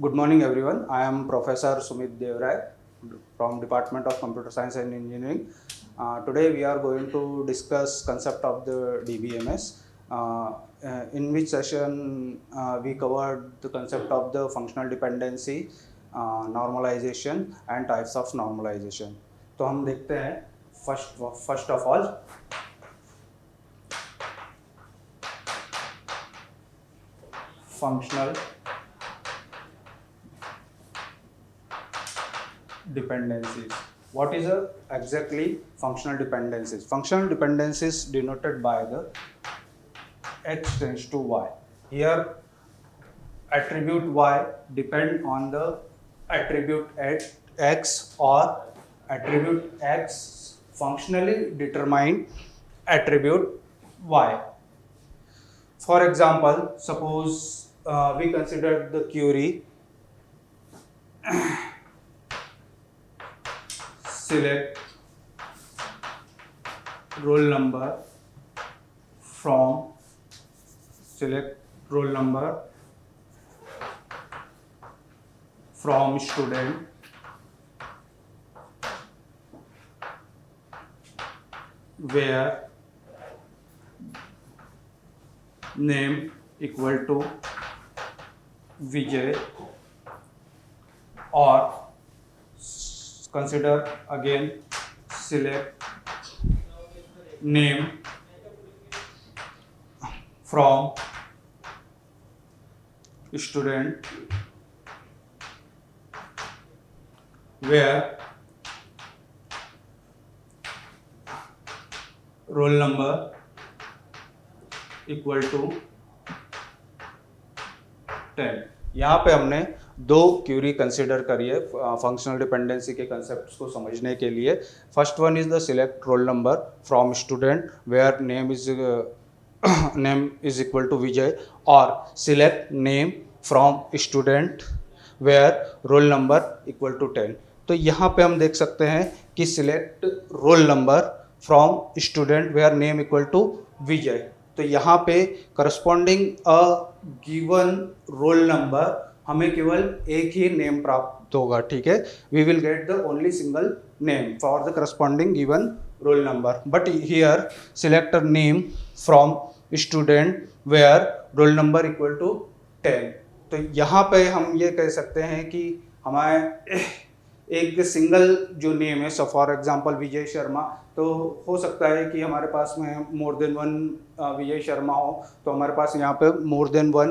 Good morning, everyone. I am Professor Sumit Devrai from Department of Computer Science and Engineering. Today, we are going to discuss concept of the DBMS. In which session we covered the concept of the functional dependency, normalization, and types of normalization. तो हम देखते हैं first of all functional dependencies. What is exactly functional dependencies? Functional dependencies denoted by the x tends to y. Here attribute y depend on the attribute x, or attribute x functionally determine attribute y. For example, suppose we consider the query select roll number from student where name equal to Vijay, or consider again select name from student where roll number equal to 10. यहाँ पे हमने दो Curie consider करी है functional dependency के concepts को समझने के लिए. First one is the select roll number from student where name is equal to Vijay, और select name from student where roll number equal to 10. तो यहाँ पे हम देख सकते हैं कि select roll number from student where name equal to Vijay. तो यहाँ पे corresponding a given roll number हमें केवल एक ही नेम प्राप्त होगा. ठीक है, we will get the only single name for the corresponding given roll number. But here select name from student where roll number equal to 10. तो यहाँ पे हम ये कह सकते हैं कि हमारे एक सिंगल जो नेम है, so for example Vijay Sharma, तो हो सकता है कि हमारे पास में more than one Vijay Sharma हो, तो हमारे पास यहाँ पे more than one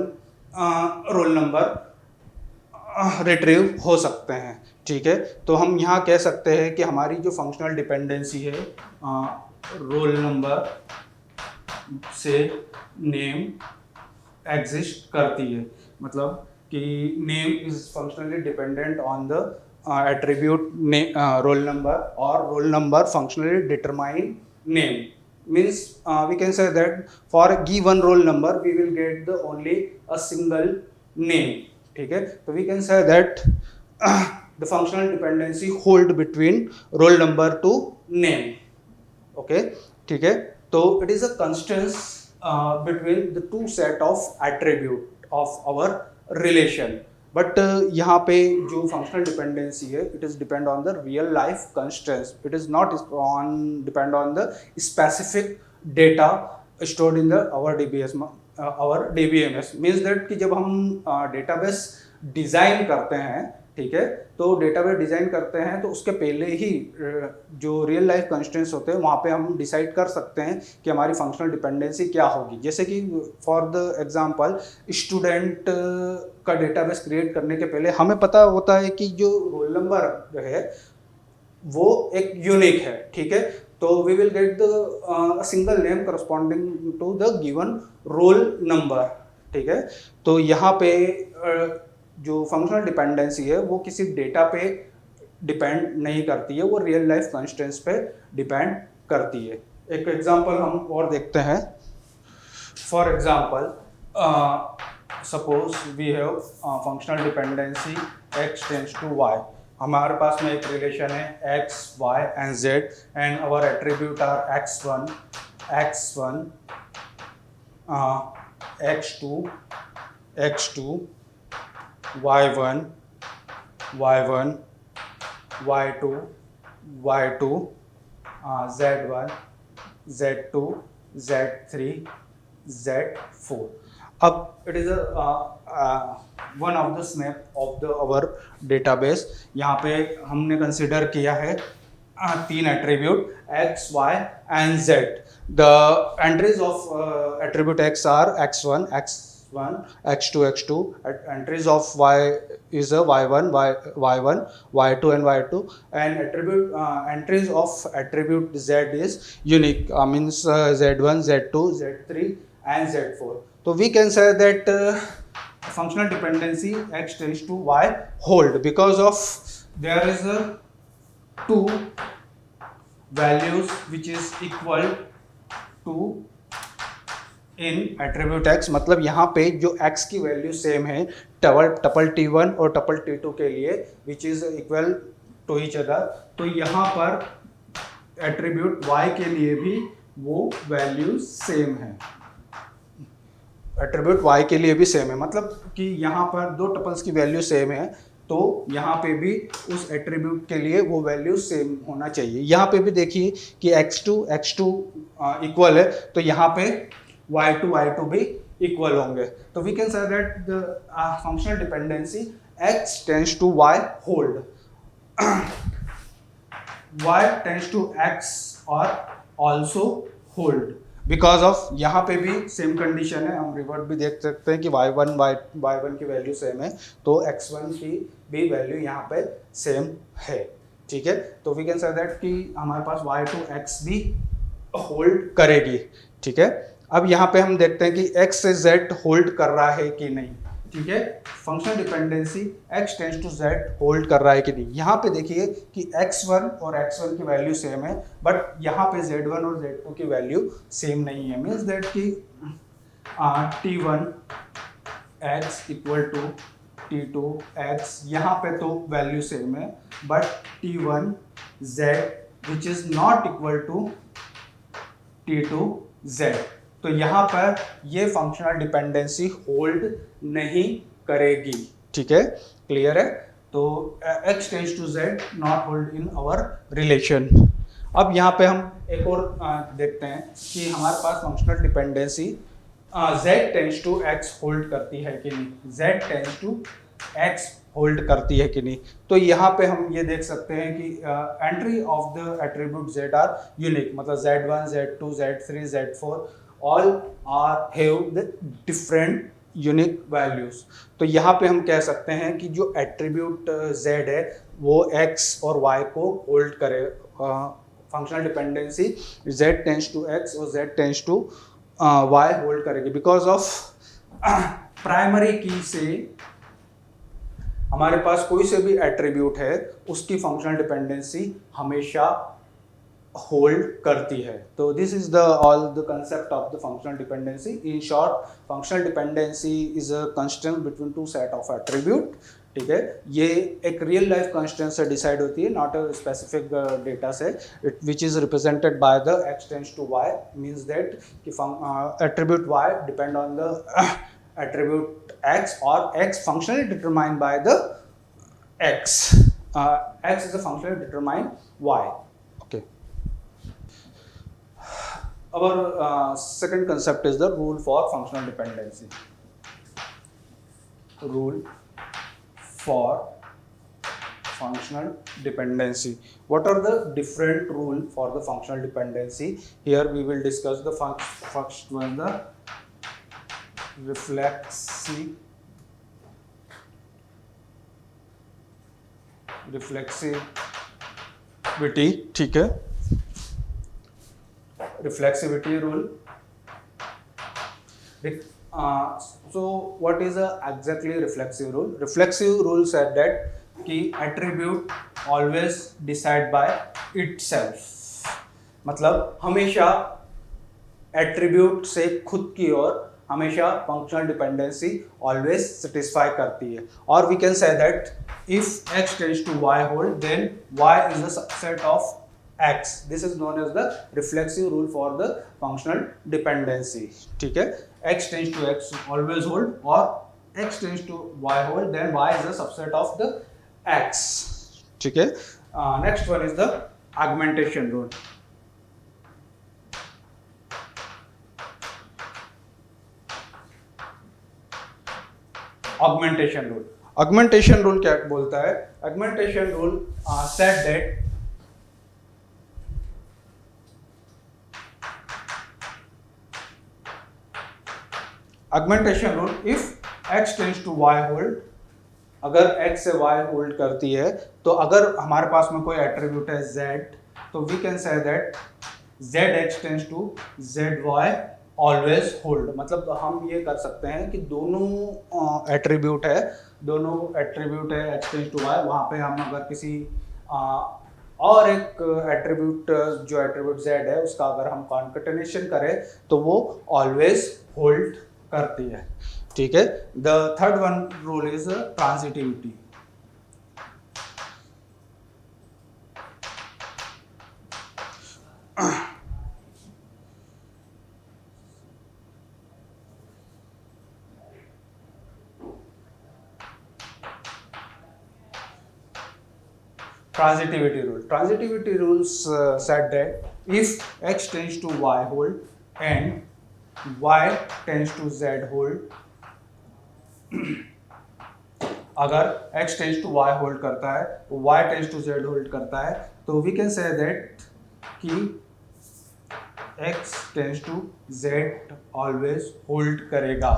roll number retrieve हो सकते हैं. ठीक है, तो हम यहाँ कह सकते हैं कि हमारी जो फंक्शनल डिपेंडेंसी है रोल नंबर से नेम एग्जिस्ट करती है. मतलब कि name is functionally dependent on the attribute roll number, or roll number functionally determine name. Means we can say that for a given roll number we will get the only a single name. ठीक है, तो we can say that the functional dependency hold between roll number to name. Okay, ठीक है, तो it is a constants between the two set of attribute of our relation. But यहाँ पे जो functional dependency है, it is depend on the real life constraints. It is not depend on the specific data stored in the our DBMS. Means that कि जब हम database design करते हैं, ठीक है, तो डेटाबेस डिज़ाइन करते हैं तो उसके पहले ही जो रियल लाइफ कंस्ट्रेंट्स होते हैं वहाँ पे हम डिसाइड कर सकते हैं कि हमारी फंक्शनल डिपेंडेंसी क्या होगी. जैसे कि फॉर द एग्जांपल स्टूडेंट का डेटाबेस क्रिएट करने के पहले हमें पता होता है कि जो रोल नंबर है वो एक यूनिक है. ठीक है, तो we will get the single name corresponding to the given roll number. ठीक है, तो यहाँ पे जो फंक्शनल डिपेंडेंसी है वो किसी डेटा पे डिपेंड नहीं करती है, वो रियल लाइफ कंस्ट्रेंट्स पे डिपेंड करती है. एक एग्जांपल हम और देखते हैं. For example suppose we have functional dependency x tends to y. हमारे पास में एक रिलेशन है x, y and z, and our attribute are x1, x2, y1 y1 y2 y2 z1 z2 z3 z4. अब it is one of the snap of the our database. यहाँ पे हमने consider किया है तीन attribute x, y and z. The entries of attribute x are x1, x2, x2. Entries of y is a y1, y1, y2 and y2. And attribute entries of attribute z is unique. Means z1, z2, z3 and z4. So we can say that functional dependency x tends to y hold because of there is a two values which is equal to in attribute x. मतलब यहाँ पे जो x की value same है tuple t1 और tuple t2 के लिए which is equal to each other. तो यहाँ पर एट्रीब्यूट y के लिए भी वो वैल्यू सेम है. एट्रीब्यूट y के लिए भी सेम है मतलब कि यहाँ पर दो टपल्स की वैल्यू सेम है तो यहाँ पे भी उस एट्रीब्यूट के लिए वो वैल्यू सेम होना चाहिए. यहाँ पे भी देखिए कि x2 इक्वल है तो यहाँ पे y2 भी इक्वल होंगे. तो we can say that the functional dependency x tends to y hold, y tends to x और आल्सो होल्ड बिकॉज ऑफ यहाँ पे भी सेम कंडीशन है. हम रिवर्ट भी देख सकते हैं कि y1 की वैल्यू सेम है तो x1 की भी वैल्यू यहाँ पे सेम है. ठीक है, तो वी कैन से दैट कि हमारे पास y2x भी होल्ड करेगी. ठीक है, अब यहाँ पे हम देखते हैं कि x से z होल्ड कर रहा है कि नहीं. ठीक है, functional dependency x tends to z hold कर रहा है कि नहीं. यहाँ पे देखिए कि x1 और x1 की वैल्यू सेम है बट यहाँ पे z1 और z2 की वैल्यू सेम नहीं है. मीन्स दैट कि t1 x equal to t2 x यहाँ पे तो वैल्यू सेम है but t1 z which is not equal to t2 z. तो यहाँ पर ये फंक्शनल डिपेंडेंसी होल्ड नहीं करेगी. ठीक है, क्लियर है. तो x tends to z not hold in our relation. अब यहाँ पे हम एक और देखते हैं कि हमारे पास functional dependency z tends to x hold करती है कि नहीं, z tends to x hold करती है कि नहीं. तो यहाँ पे हम ये देख सकते हैं कि entry of the attribute z are unique. मतलब z1, z2, z3, z4 all are have the different unique values. तो यहाँ पे हम कह सकते हैं कि जो एट्रीब्यूट z है वो x और y को होल्ड करे. Functional dependency z tends to x और z tends to y hold करेगी बिकॉज ऑफ प्राइमरी की से हमारे पास कोई से भी एट्रीब्यूट है उसकी फंक्शनल डिपेंडेंसी हमेशा होल्ड करती है. तो this is the all the concept of the functional dependency. In short, functional dependency is a constraint between two set of attribute. ठीक है, ये एक रियल लाइफ कंस्ट्रेंट से डिसाइड होती है, नॉट अ स्पेसिफिक डेटा से, which is represented by the x tends to y. Means that कि attribute y depend on the attribute x और x functionally determined by the x. X is a functionally determined y. Okay. Our second concept is the rule for functional dependency. Rule for functional dependency. What are the different rule for the functional dependency? Here we will discuss the first one, the reflexivity. ठीक है, reflexivity rule. So what is a exactly reflexive rule? Reflexive rule said that कि attribute always decide by itself. मतलब हमेशा attribute से खुद की ओर हमेशा functional dependency always satisfy करती है. और we can say that if x tends to y hold then y is the subset of x. This is known as the reflexive rule for the functional dependency. ठीक है, x tends to x always hold और x tends to y hold then y is the subset of the x, ठीक है। Next one is the augmentation rule. Augmentation rule. Augmentation rule क्या बोलता है? Augmentation rule said that augmentation rule if x tends to y hold, अगर x से y hold करती है तो अगर हमारे पास में कोई एट्रीब्यूट है z, तो we can say that zx tends to zy always hold. मतलब हम ये कर सकते हैं कि दोनों एट्रीब्यूट है x टेंड्स टू y, वहाँ पे हम अगर किसी और एक एट्रीब्यूट जो एट्रीब्यूट z है उसका अगर हम कॉन्केटेनेशन करें तो वो ऑलवेज होल्ड करती है, ठीक है। The third one rule is transitivity. Transitivity rules said that if x tends to y hold and y tends to z hold, अगर x tends to y hold करता है, y tends to z hold करता है, तो we can say that कि x tends to z always hold करेगा,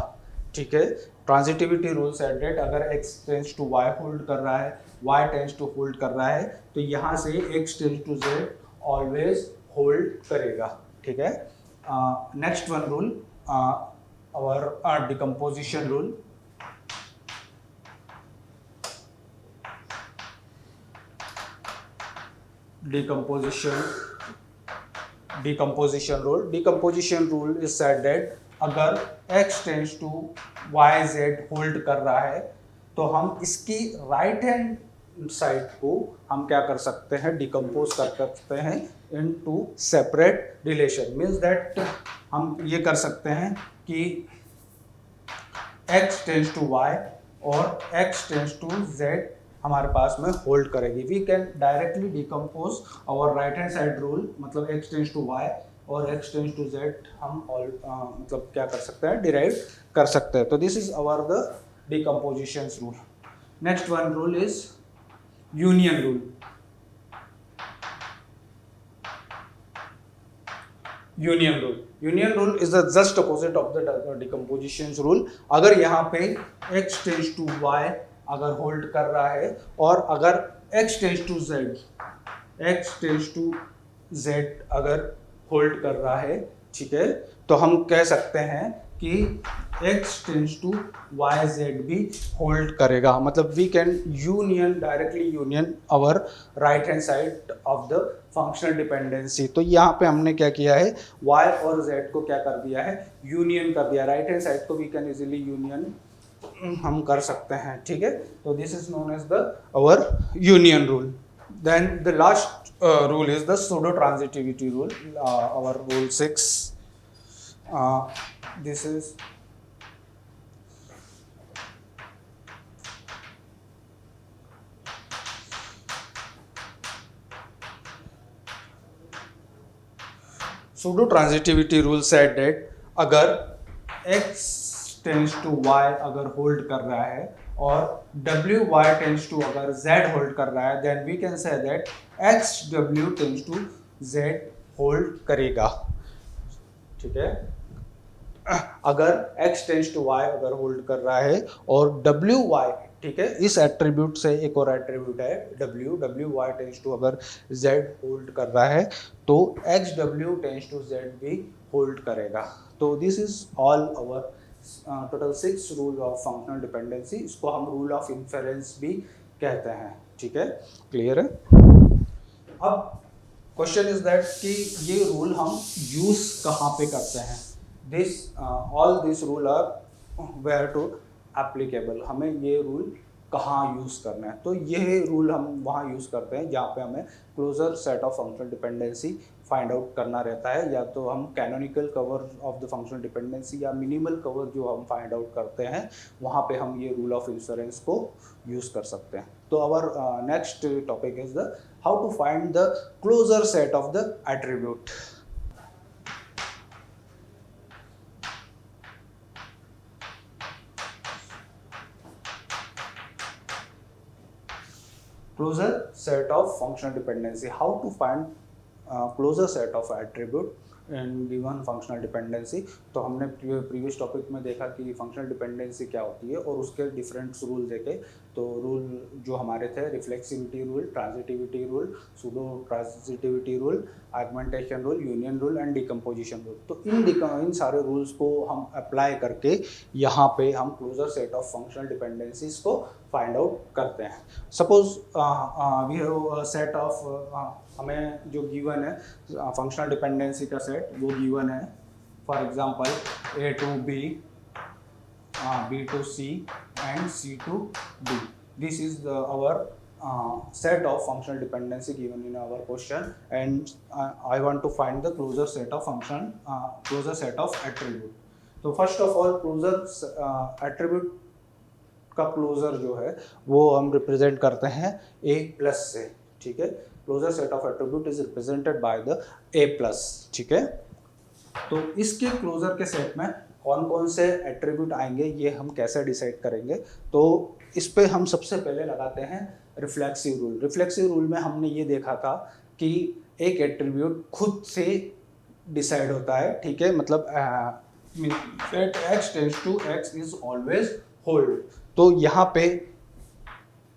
ठीक है। ट्रांजिटिविटी रूल सेड दैट अगर x tends to y hold कर रहा है, y टेंड्स टू होल्ड कर रहा है, तो यहाँ से x tends to z always hold करेगा, ठीक है। Next one rule our decomposition rule. Decomposition rule is said that अगर x tends to y z hold कर रहा है तो हम इसकी राइट हैंड साइड को हम क्या कर सकते हैं, डिकम्पोज कर सकते हैं into separate relation. Means that हम ये कर सकते हैं कि x टेंड्स टू y और x टेंड्स टू z हमारे पास में होल्ड करेगी। We can directly decompose our right hand side rule, मतलब x टेंड्स टू y और x टेंड्स टू z हम मतलब क्या कर सकते हैं, डिराइव कर सकते हैं। तो this is our the decomposition rule. Next one rule is union rule. Union rule is the just opposite of the decomposition rule. अगर यहाँ पे x टेंड्स टू y अगर होल्ड कर रहा है और अगर x टेंड्स टू z अगर होल्ड कर रहा है, ठीक है, तो हम कह सकते हैं कि x tends to y z भी होल्ड करेगा। मतलब we can directly union our right hand side of the functional dependency. तो यहाँ पे हमने क्या किया है, y और z को क्या कर दिया है, यूनियन कर दिया। राइट हैंड साइड को वी कैन इजीली यूनियन हम कर सकते हैं, ठीक है। तो this is known as the our union rule. Then the last rule is the pseudo transitivity rule, our rule 6। This is pseudo transitivity rule said that अगर x tends to y अगर hold कर रहा है और wy tends to अगर z hold कर रहा है, then we can say that xw tends to z hold करेगा, ठीक है। अगर x टेंड्स टू y अगर होल्ड कर रहा है और wy, ठीक है, इस एट्रीब्यूट से एक और एट्रीब्यूट है wy टेंड्स टू अगर z होल्ड कर रहा है तो xw टेंड्स टू z भी होल्ड करेगा। तो this is all our total 6 rule of functional dependency. इसको हम रूल ऑफ इन्फेरेंस भी कहते हैं, ठीक है। क्लियर है? अब क्वेश्चन इज दैट कि ये रूल हम यूज कहाँ पे करते हैं। This all this rule are where to applicable. हमें ये रूल कहाँ यूज़ करना है, तो ये रूल हम वहाँ यूज़ करते हैं जहाँ पे हमें closure set of functional dependency find out करना रहता है, या तो हम canonical cover of the functional dependency या मिनिमल कवर जो हम फाइंड आउट करते हैं वहाँ पे हम ये रूल ऑफ इंफरेंस को यूज़ कर सकते हैं। तो our next topic is the how to find the closure set of the attribute. Closure set of functional dependency. How to find closure set of attribute in given functional dependency। तो हमने previous topic में देखा कि functional dependency क्या होती है और उसके डिफरेंट रूल देखे। तो रूल जो हमारे थे reflexivity rule, transitivity rule, pseudo transitivity rule, augmentation rule, union rule and decomposition rule. तो इन सारे रूल्स को हम अप्लाई करके यहाँ पे हम closure set of functional dependencies को फाइंड आउट करते हैं। Suppose we have set of हमें जो गिवन है फंक्शनल डिपेंडेंसी का सेट वो गिवन है, for example A to B, B to C and C to D। This is our set of functional dependency given in our question, and I want to find the closure set of closure set of attribute। तो first of all closure attribute का closure जो है वो हम represent करते हैं A plus से, ठीक है। Closure set of attribute is represented by the A plus, ठीक है। तो इसके क्लोजर के सेट में कौन कौन से एट्रीब्यूट आएंगे ये हम कैसे डिसाइड करेंगे। तो इस पे हम सबसे पहले लगाते हैं रिफ्लेक्सिव रूल। रिफ्लेक्सिव रूल में हमने ये देखा था कि एक एट्रीब्यूट खुद से डिसाइड होता है, ठीक है। मतलब that x tends to x is always hold। तो यहाँ पे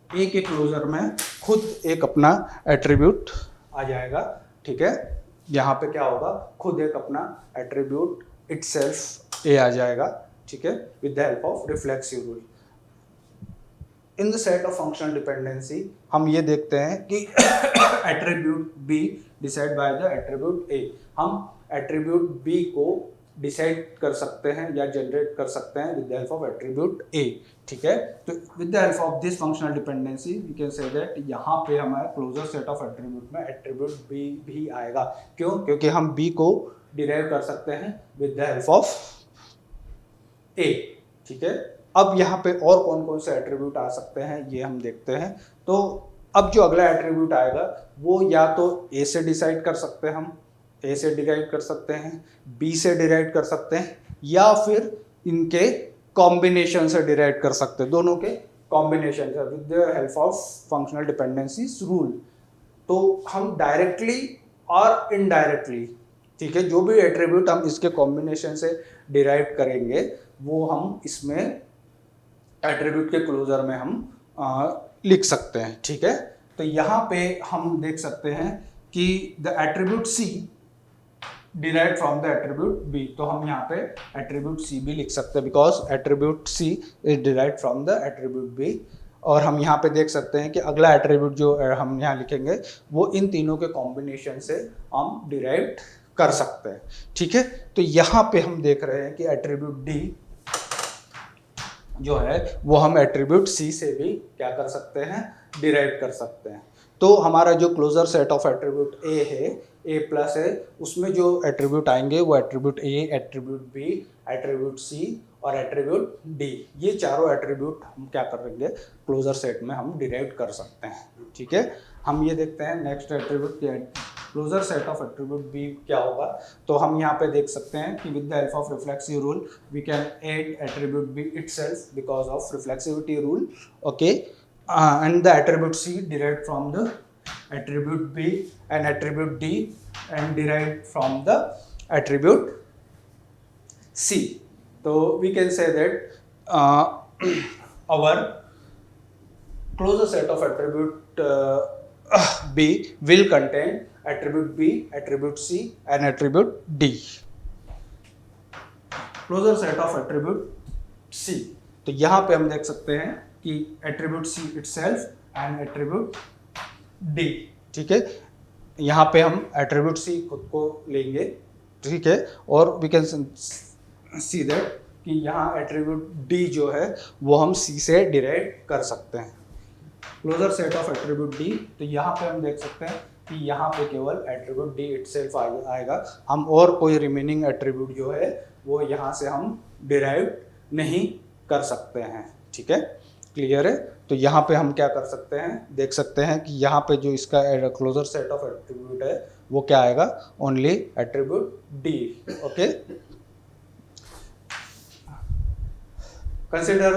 A के क्लोजर में खुद एक अपना एट्रीब्यूट आ जाएगा, ठीक है। यहाँ पे क्या होगा, खुद एक अपना एट्रीब्यूट इटसेल्फ A आ जाएगा, ठीक है, with the help of reflexive rule. In the set of functional dependency हम ये देखते हैं कि attribute B decide by the attribute A। हम एट्रीब्यूट B को डिसाइड कर सकते हैं या जनरेट कर सकते हैं with the help of attribute A, ठीक है। तो with the help of this functional dependency we can say that यहाँ पे हमारे क्लोजर सेट ऑफ एट्रीब्यूट में एट्रीब्यूट B भी आएगा। क्यों? क्योंकि हम B को डिराइव कर सकते हैं with the help of A, ठीक है। अब यहाँ पे और कौन कौन से एट्रीब्यूट आ सकते हैं ये हम देखते हैं। तो अब जो अगला एट्रीब्यूट आएगा वो या तो A से डिसाइड कर सकते हैं, हम A से डिराइव कर सकते हैं, B से डिराइव कर सकते हैं, या फिर इनके कॉम्बिनेशन से डिराइव कर सकते हैं, दोनों के कॉम्बिनेशन से with the help of functional dependencies rule. तो हम डायरेक्टली और इनडायरेक्टली, ठीक है, जो भी एट्रीब्यूट हम इसके कॉम्बिनेशन से डिराइव करेंगे वो हम इसमें एट्रीब्यूट के क्लोजर में हम लिख सकते हैं, ठीक है। तो यहाँ पे हम देख सकते हैं कि the attribute C derive from the attribute B। तो हम यहाँ पे एट्रीब्यूट C भी लिख सकते हैं because attribute C is derive from the attribute B। और हम यहाँ पे देख सकते हैं कि अगला एट्रीब्यूट जो हम यहाँ लिखेंगे वो इन तीनों के कॉम्बिनेशन से हम डिराइव कर सकते हैं, ठीक है। तो यहाँ पे हम देख रहे हैं कि एट्रीब्यूट D जो है वो हम एट्रीब्यूट C से भी क्या कर सकते हैं, डिराइव कर सकते हैं। तो हमारा जो closure set of attribute A है, A प्लस है, उसमें जो एट्रीब्यूट आएंगे वो attribute A, attribute B, attribute C और एट्रीब्यूट D, ये चारों एट्रीब्यूट हम क्या करेंगे, क्लोजर सेट में हम डिराइव कर सकते हैं, ठीक है। हम ये देखते हैं next attribute closure set of attribute B क्या होगा। तो हम यहाँ पे देख सकते हैं कि with the help of reflexive rule we can add attribute B itself because of reflexivity rule, okay. And the attribute C derived from the attribute B and attribute D and derived from the attribute C। So we can say that our closure set of attribute B will contain attribute B, attribute C and attribute D। Closure set of attribute C। तो यहाँ पे हम देख सकते हैं कि attribute C itself and attribute D, ठीक है। यहाँ पे हम एट्रीब्यूट C खुद को लेंगे, ठीक है, और वी कैन सी दैट कि यहाँ एट्रीब्यूट D जो है वो हम C से डिराइव कर सकते हैं। Closure set of attribute D, तो यहाँ पे हम देख सकते हैं कि यहाँ पे केवल एट्रीब्यूट डी इटसेल्फ आएगा, हम और कोई रिमेनिंग एट्रीब्यूट जो है वो यहाँ से हम डिराइव नहीं कर सकते हैं। ठीक है, क्लियर है। तो यहाँ पे हम क्या कर सकते हैं, देख सकते हैं कि यहाँ पे जो इसका क्लोजर सेट ऑफ एट्रीब्यूट है वो क्या आएगा, only attribute D. Okay, consider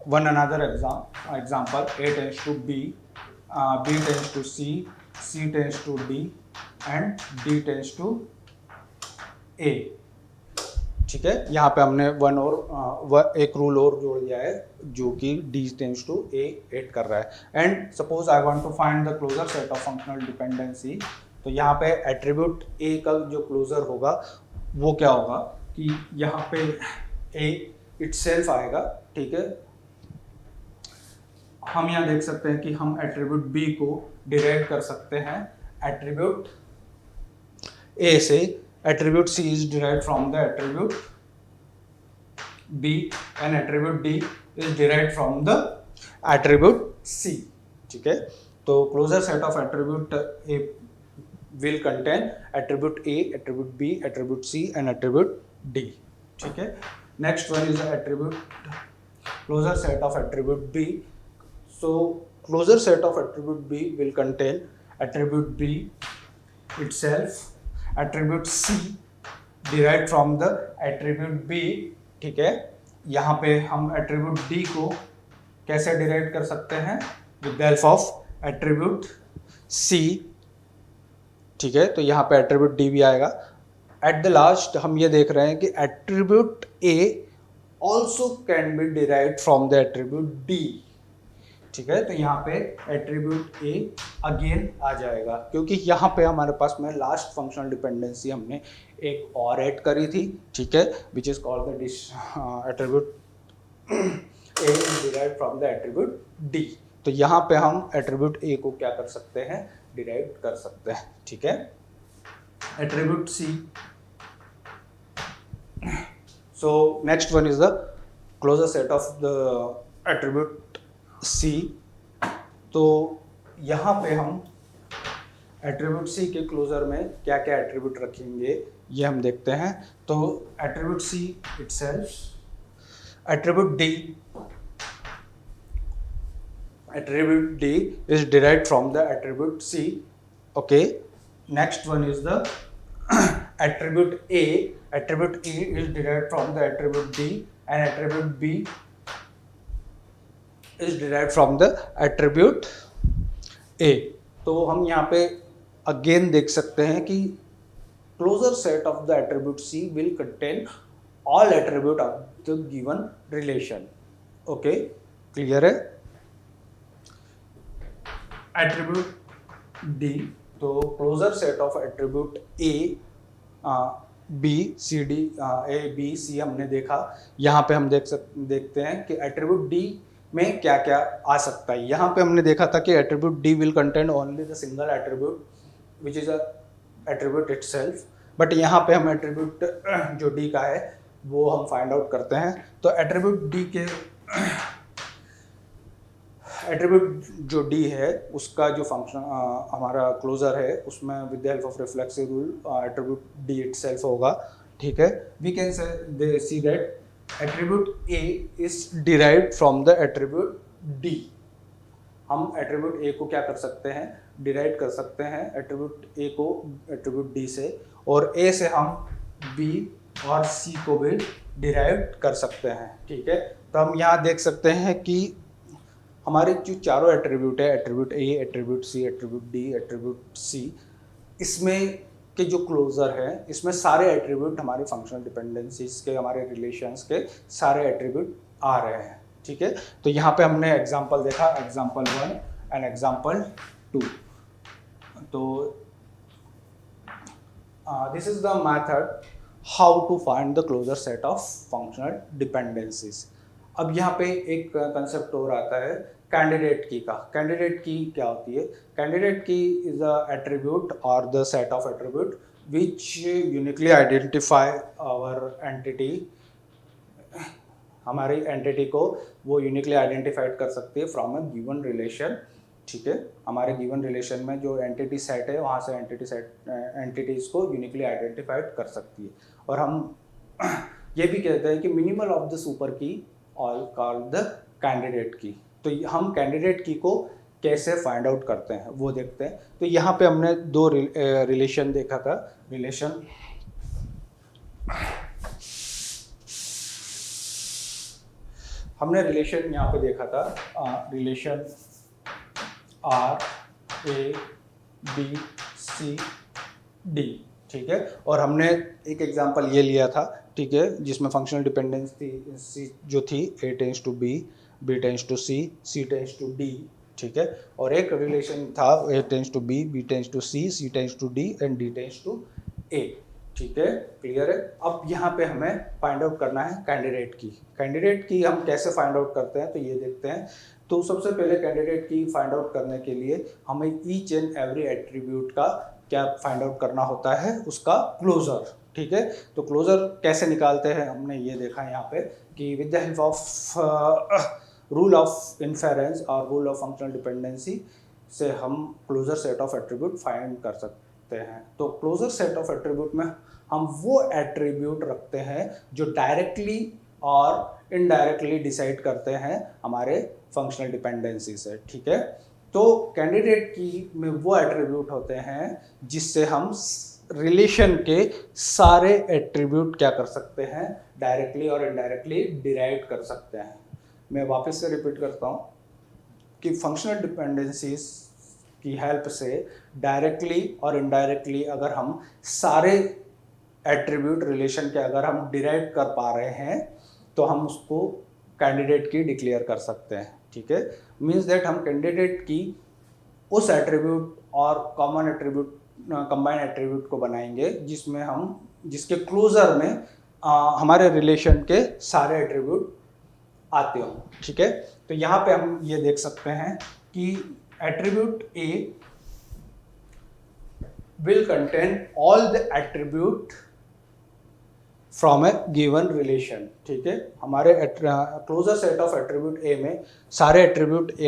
one another example, A tends to B, B tends to C, C tends to D and D tends to A। ठीक है, यहाँ पे हमने एक रूल और जोड़ दिया है जो कि D tends to A add कर रहा है। And suppose I want to find the closure set of functional dependency, तो यहाँ पे एट्रीब्यूट A का जो क्लोजर होगा वो क्या होगा कि यहाँ पे A इटसेल्फ आएगा। ठीक है, हम यहाँ देख सकते हैं कि हम एट्रीब्यूट B को डिराइव कर सकते हैं एट्रीब्यूट A से। Attribute C is derived from the attribute B and attribute D is derived from the attribute C। ठीक है, तो closure set of attribute A will contain attribute A, attribute B, attribute C and attribute D। ठीक है, next one is the attribute closure set of attribute B। so closure set of attribute B will contain attribute B itself, attribute C derived from the attribute B। ठीक है, यहाँ पे हम attribute D को कैसे derive कर सकते हैं, with the help of attribute C। ठीक है, तो यहाँ पे attribute D भी आएगा। एट द लास्ट हम ये देख रहे हैं कि attribute A also can be derived from the attribute D। ठीक है, तो यहाँ पे एट्रीब्यूट A अगेन आ जाएगा, क्योंकि यहाँ पे हमारे पास में लास्ट फंक्शनल डिपेंडेंसी हमने एक और ऐड करी थी। ठीक है, which is called the attribute A is derived from the attribute D। तो यहाँ पे हम एट्रीब्यूट A को क्या कर सकते हैं, डिराइव कर सकते हैं। ठीक है, attribute C। so next one is the closure set of the attribute C। तो यहाँ पे हम एट्रीब्यूट C के क्लोजर में क्या क्या एट्रीब्यूट रखेंगे ये हम देखते हैं। तो attribute C itself, attribute D is derived from the attribute C। okay, next one is the attribute A। attribute A is derived from the attribute D and attribute B is derived from the attribute A। तो हम यहाँ पे again देख सकते हैं कि closure set of the attribute C will contain all attribute of the given relation। okay, clear है। Attribute D, तो closure set of attribute A, B, C, D, A, B, C हमने देखा। यहाँ पे हम देखते हैं कि एट्रीब्यूट D में क्या क्या आ सकता है। यहाँ पे हमने देखा था कि attribute D will contain only the single attribute which is attribute itself, but यहाँ पे हम एट्रीब्यूट जो D का है वो हम फाइंड आउट करते हैं। तो एट्रीब्यूट D के एट्रीब्यूट जो D है उसका जो फंक्शन हमारा क्लोजर है उसमें with the help of reflexive rule attribute D itself होगा। ठीक है, we can see that attribute A is derived from the attribute D। हम एट्रीब्यूट A को क्या कर सकते हैं, डिराइव कर सकते हैं एट्रीब्यूट A को एट्रीब्यूट D से, और A से हम B और C को भी डिराइव कर सकते हैं। ठीक है, तो हम यहाँ देख सकते हैं कि हमारे जो चारों एट्रीब्यूट है, attribute A, attribute C, attribute D, attribute C, इसमें के जो क्लोजर है इसमें सारे एट्रीब्यूट हमारे फंक्शनल डिपेंडेंसीज के, हमारे रिलेशंस के सारे एट्रीब्यूट आ रहे हैं। ठीक है, तो यहाँ पे हमने एग्जांपल देखा, एग्जांपल 1 एंड एग्जांपल 2। तो this is the method how to find the closure set of functional dependencies. अब यहाँ पे एक कंसेप्ट और आता है कैंडिडेट की का। कैंडिडेट की क्या होती है, candidate key is a attribute और the set of attribute which uniquely identify our entity. हमारी एंटिटी को वो यूनिकली आइडेंटिफाइड कर सकती है फ्रॉम अ गिवन रिलेशन ठीक है, हमारे गिवन रिलेशन में जो एंटिटी सेट है वहाँ से एंटिटीज को यूनिकली आइडेंटिफाइड कर सकती है। और हम ये भी कहते हैं कि मिनिमल ऑफ द सुपर की ऑल कॉल्ड द कैंडिडेट की। तो हम कैंडिडेट की को कैसे फाइंड आउट करते हैं वो देखते हैं। तो यहाँ पे हमने दो रिलेशन देखा था। हमने रिलेशन यहाँ पे देखा था, रिलेशन RABCD, ठीक है। और हमने एक एग्जांपल ये लिया था, ठीक है, जिसमें फंक्शनल डिपेंडेंसी जो थी A tends to B, B tends to C, C tends to D, ठीक है। और एक रिलेशन था A tends to B, B tends to C, C tends to D and D tends to A, ठीक है, clear है। अब यहाँ पे हमें फाइंड आउट करना है कैंडिडेट की। कैंडिडेट की हम कैसे फाइंड आउट करते हैं तो ये देखते हैं। तो सबसे पहले कैंडिडेट की फाइंड आउट करने के लिए हमें ईच एंड एवरी एट्रीब्यूट का क्या फाइंड आउट करना होता है, उसका क्लोजर, ठीक है। तो क्लोजर कैसे निकालते हैं हमने ये देखा है यहाँ पे कि with the help of rule of inference और रूल ऑफ फंक्शनल डिपेंडेंसी से हम closure set of attribute find कर सकते हैं। तो क्लोजर सेट ऑफ एट्रीब्यूट में हम वो एट्रीब्यूट रखते हैं जो डायरेक्टली और इनडायरेक्टली डिसाइड करते हैं हमारे फंक्शनल डिपेंडेंसी से, ठीक है। तो कैंडिडेट की में वो एट्रीब्यूट होते हैं जिससे हम रिलेशन के सारे एट्रीब्यूट क्या कर सकते हैं, डायरेक्टली और इनडायरेक्टली डिराइव कर सकते हैं। मैं वापस से रिपीट करता हूँ कि फंक्शनल डिपेंडेंसीज की हेल्प से डायरेक्टली और इनडायरेक्टली अगर हम सारे एट्रीब्यूट रिलेशन के अगर हम डिराइव कर पा रहे हैं तो हम उसको कैंडिडेट की डिक्लेयर कर सकते हैं, ठीक है। मीन्स दैट हम कैंडिडेट की उस एट्रीब्यूट और कॉमन एट्रीब्यूट कंबाइन एट्रीब्यूट को बनाएंगे जिसके क्लोजर में हमारे रिलेशन के सारे एट्रीब्यूट आते हो, ठीक है। तो यहाँ पे हम ये देख सकते हैं कि attribute A will contain all the attribute from a given relation, ठीक है। हमारे closure set of attribute A में सारे attribute A,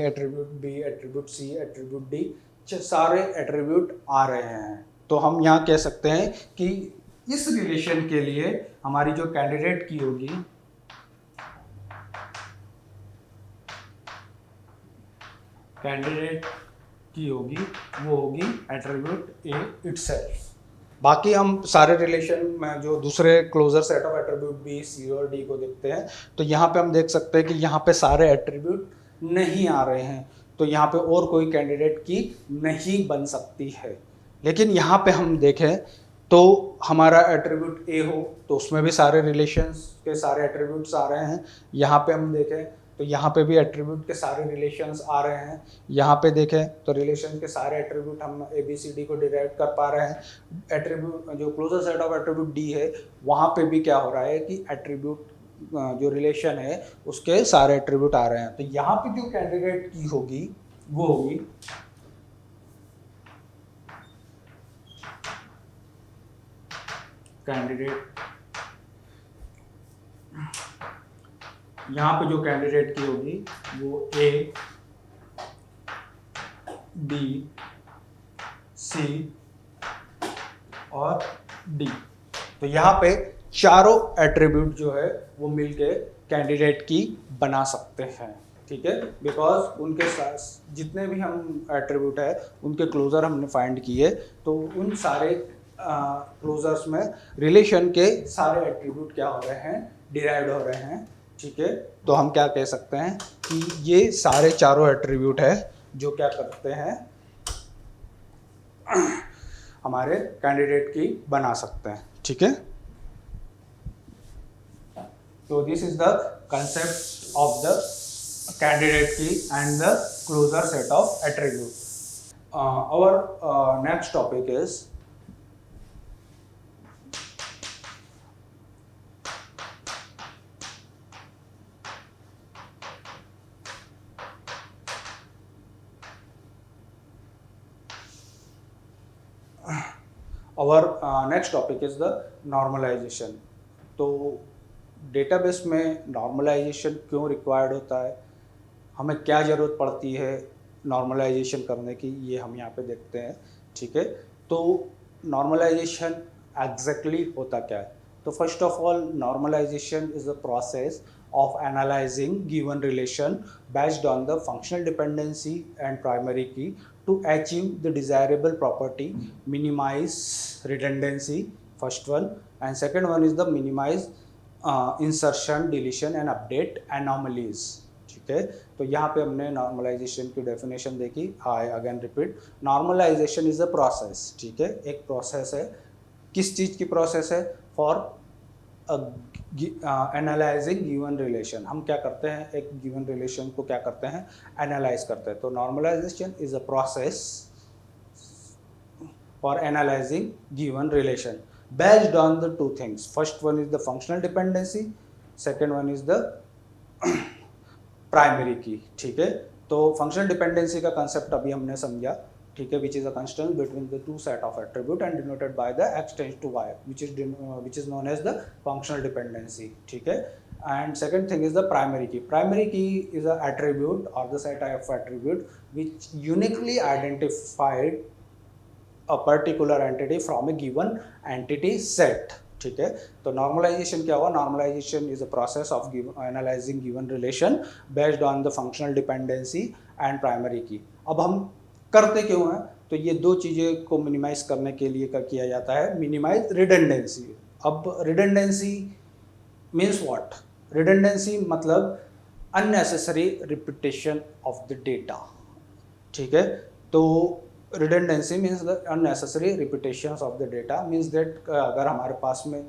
attribute B, attribute C, attribute D सारे एट्रीब्यूट आ रहे हैं। तो हम यहाँ कह सकते हैं कि इस रिलेशन के लिए हमारी जो कैंडिडेट की होगी वो होगी एट्रीब्यूट A इटसेल्फ। बाकी हम सारे रिलेशन में जो दूसरे closure set of attribute B, C और D को देखते हैं तो यहाँ पे हम देख सकते हैं कि यहाँ पे सारे एट्रीब्यूट नहीं आ रहे हैं, तो यहाँ पे और कोई कैंडिडेट की नहीं बन सकती है। लेकिन यहाँ पे हम देखें तो हमारा एट्रीब्यूट A हो तो उसमें भी सारे रिलेशंस के सारे एट्रीब्यूट्स आ रहे हैं। यहाँ पे हम देखें तो यहाँ पे भी एट्रीब्यूट के सारे रिलेशंस आ रहे हैं। यहाँ पे देखें तो रिलेशन के सारे एट्रीब्यूट हम ABCD को डिराइव कर पा रहे हैं। एट्रीब्यूट जो closure set of attribute D है वहाँ पे भी क्या हो रहा है कि एट्रीब्यूट जो रिलेशन है उसके सारे एट्रीब्यूट आ रहे हैं। तो यहाँ पे जो कैंडिडेट की होगी वो होगी कैंडिडेट, यहाँ पे जो कैंडिडेट की होगी वो A, B, C और D। तो यहाँ पे चारों एट्रीब्यूट जो है वो मिलके कैंडिडेट की बना सकते हैं, ठीक है। बिकॉज उनके साथ जितने भी हम एट्रीब्यूट है उनके क्लोजर हमने फाइंड किए तो उन सारे क्लोजर्स में रिलेशन के सारे एट्रीब्यूट क्या हो रहे हैं, डिराइव्ड हो रहे हैं, ठीक है। तो हम क्या कह सकते हैं कि ये सारे चारों एट्रीब्यूट है जो क्या करते हैं हमारे कैंडिडेट की बना सकते हैं, ठीक है। तो this is the concept of the candidate key and the closure set of attribute. Our next topic is next topic is the normalisation. तो डेटाबेस में नॉर्मलाइजेशन क्यों रिक्वायर्ड होता है, हमें क्या ज़रूरत पड़ती है नॉर्मलाइजेशन करने की, ये हम यहाँ पे देखते हैं, ठीक है। तो नॉर्मलाइजेशन एग्जैक्टली होता क्या है? तो first of all, normalization is a process of analyzing given relation based on the functional dependency and primary key to achieve the desirable property, minimize redundancy, first one, and second one is the minimize insertion, deletion and update anomalies, ठीक है। तो यहाँ पे हमने normalisation की definition देखी। I again repeat, normalization is a process, ठीक है, एक प्रोसेस है। किस चीज़ की प्रोसेस है? For analysing given relation. हम क्या करते हैं, एक गिवन रिलेशन को क्या करते हैं, एनालाइज करते हैं। तो normalization is a process for analysing given relation based on the two things. First one is the functional dependency, second one is the primary key, ठीक है। तो फंक्शनल डिपेंडेंसी का कंसेप्ट अभी हमने समझा, ठीक है, which is a constant between the two set of attribute and denoted by the x tends to y, which is known as the functional dependency, ठीक है। And second thing is the primary key. Primary key is a attribute or the set of attribute which uniquely identified a particular entity from a given entity set, ठीक है। तो normalization क्या हुआ? Normalization is a process of analysing given relation based on the functional dependency and primary key. अब हम करते क्यों हैं? तो ये दो चीज़ें को मिनिमाइज करने के लिए किया जाता है, मिनिमाइज रिडंडेंसी। अब रिडंडेंसी मीन्स व्हाट? रिडंडेंसी मतलब unnecessary repetition of the data, ठीक है। तो redundancy means the unnecessary repetitions of the data, means that अगर हमारे पास में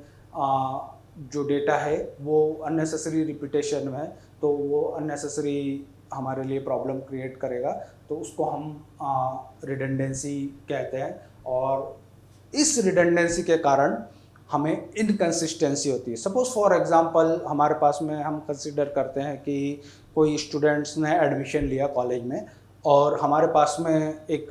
जो डेटा है वो unnecessary repetition में है तो वो unnecessary हमारे लिए प्रॉब्लम क्रिएट करेगा, तो उसको हम redundancy कहते हैं। और इस redundancy के कारण हमें इनकन्सिस्टेंसी होती है। सपोज फॉर एग्जांपल हमारे पास में हम कंसिडर करते हैं कि कोई स्टूडेंट्स ने एडमिशन लिया कॉलेज में और हमारे पास में एक